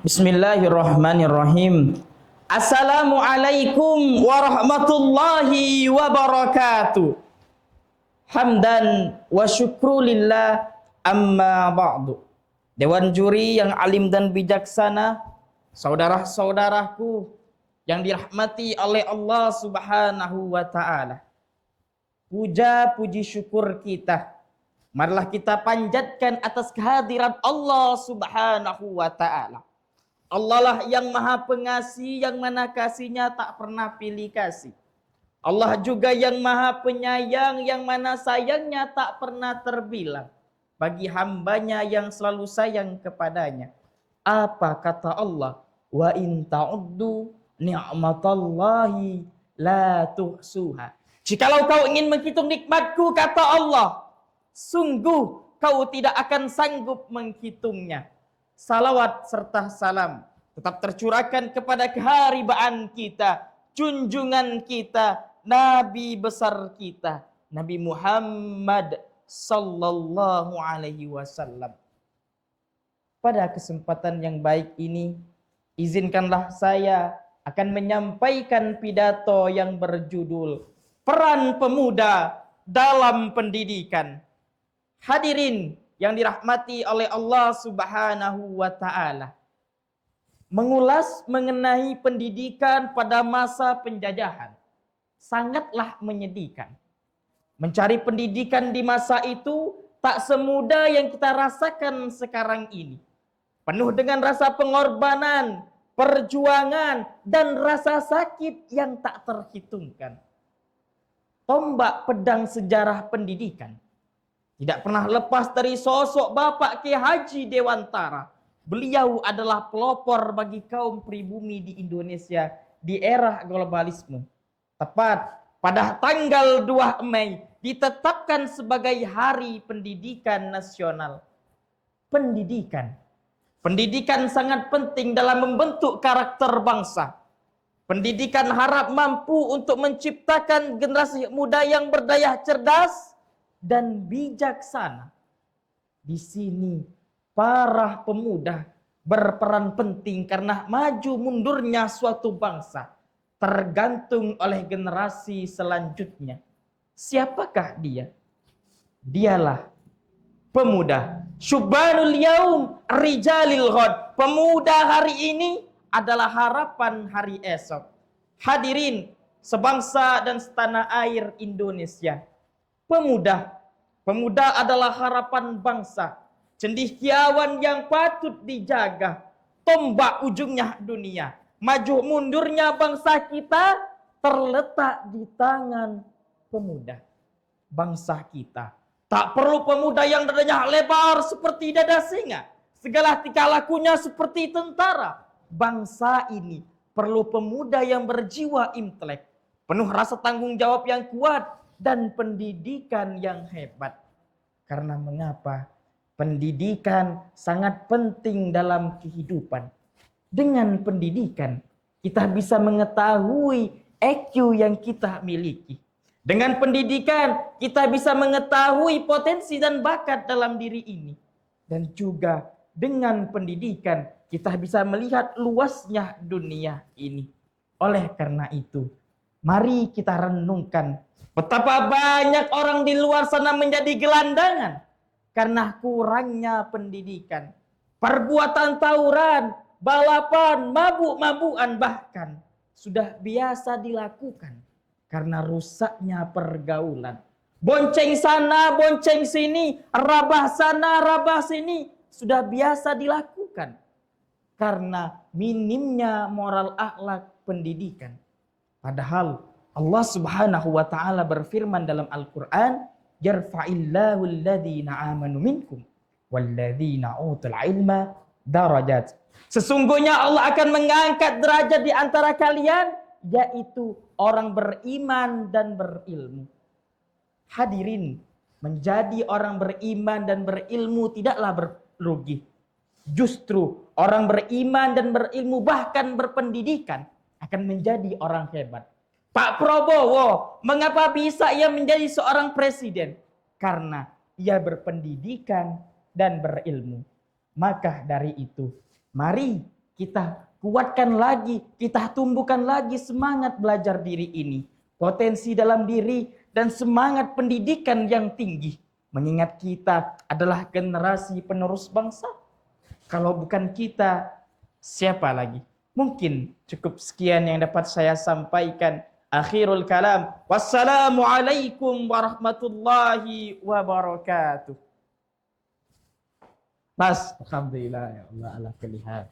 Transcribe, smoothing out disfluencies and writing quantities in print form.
Bismillahirrahmanirrahim. Assalamualaikum warahmatullahi wabarakatuh. Hamdan wa syukru lillah amma ba'du. Dewan juri yang alim dan bijaksana, saudara-saudaraku yang dirahmati oleh Allah Subhanahu wa taala. Puja puji syukur kita marilah kita panjatkan atas kehadiran Allah Subhanahu wa taala. Allah lah yang maha pengasih, yang mana kasihnya tak pernah pilih kasih. Allah juga yang maha penyayang, yang mana sayangnya tak pernah terbilang bagi hambanya yang selalu sayang kepadanya. Apa kata Allah? Wa in ta'uddu ni'matallahi la tuhsuha. Jikalau kau ingin menghitung nikmatku, kata Allah, sungguh kau tidak akan sanggup menghitungnya. Salawat serta salam tetap tercurahkan kepada keharibaan kita, junjungan kita, Nabi besar kita, Nabi Muhammad sallallahu alaihi wasallam. Pada kesempatan yang baik ini, izinkanlah saya akan menyampaikan pidato yang berjudul Peran Pemuda dalam Pendidikan. Hadirin yang dirahmati oleh Allah Subhanahu wa taala. Mengulas mengenai pendidikan pada masa penjajahan sangatlah menyedihkan. Mencari pendidikan di masa itu tak semudah yang kita rasakan sekarang ini. Penuh dengan rasa pengorbanan, perjuangan, dan rasa sakit yang tak terhitungkan. Tombak pedang sejarah pendidikan tidak pernah lepas dari sosok Bapak Kiai Haji Dewantara. Beliau adalah pelopor bagi kaum pribumi di Indonesia di era globalisme. Tepat pada tanggal 2 Mei ditetapkan sebagai Hari Pendidikan Nasional. Pendidikan sangat penting dalam membentuk karakter bangsa. Pendidikan harap mampu untuk menciptakan generasi muda yang berdaya cerdas dan bijaksana. Di sini para pemuda berperan penting karena maju mundurnya suatu bangsa tergantung oleh generasi selanjutnya. Siapakah dia? Dialah pemuda. Syubanul yaum rijalil ghad. Pemuda hari ini adalah harapan hari esok. Hadirin sebangsa dan setanah air Indonesia. Pemuda adalah harapan bangsa, cendekiawan yang patut dijaga, tombak ujungnya dunia. Maju mundurnya bangsa kita terletak di tangan pemuda. Bangsa kita tak perlu pemuda yang dadanya lebar seperti dada singa, segala tingkah lakunya seperti tentara. Bangsa ini perlu pemuda yang berjiwa intelek, penuh rasa tanggung jawab yang kuat, dan pendidikan yang hebat. Karena mengapa? Pendidikan sangat penting dalam kehidupan. Dengan pendidikan, kita bisa mengetahui EQ yang kita miliki. Dengan pendidikan, kita bisa mengetahui potensi dan bakat dalam diri ini. Dan juga dengan pendidikan, kita bisa melihat luasnya dunia ini. Oleh karena itu, mari kita renungkan betapa banyak orang di luar sana menjadi gelandangan karena kurangnya pendidikan. Perbuatan tawuran, balapan, mabuk-mabukan bahkan sudah biasa dilakukan karena rusaknya pergaulan. Bonceng sana, bonceng sini, rabah sana, rabah sini sudah biasa dilakukan karena minimnya moral akhlak pendidikan. Padahal Allah Subhanahu wa taala berfirman dalam Al-Qur'an, "Yarfa'illahu alladhina amanu minkum walladzina utul ilma darajat." Sesungguhnya Allah akan mengangkat derajat di antara kalian, yaitu orang beriman dan berilmu. Hadirin, menjadi orang beriman dan berilmu tidaklah berugi. Justru orang beriman dan berilmu bahkan berpendidikan akan menjadi orang hebat. Pak Prabowo, mengapa bisa ia menjadi seorang presiden? Karena ia berpendidikan dan berilmu. Maka dari itu, mari kita kuatkan lagi, kita tumbuhkan lagi semangat belajar diri ini, potensi dalam diri dan semangat pendidikan yang tinggi. Mengingat kita adalah generasi penerus bangsa. Kalau bukan kita, siapa lagi? Mungkin cukup sekian yang dapat saya sampaikan. Akhirul kalam. Wassalamualaikum warahmatullahi wabarakatuh. Mas, alhamdulillah ya Allah ala kulli hal.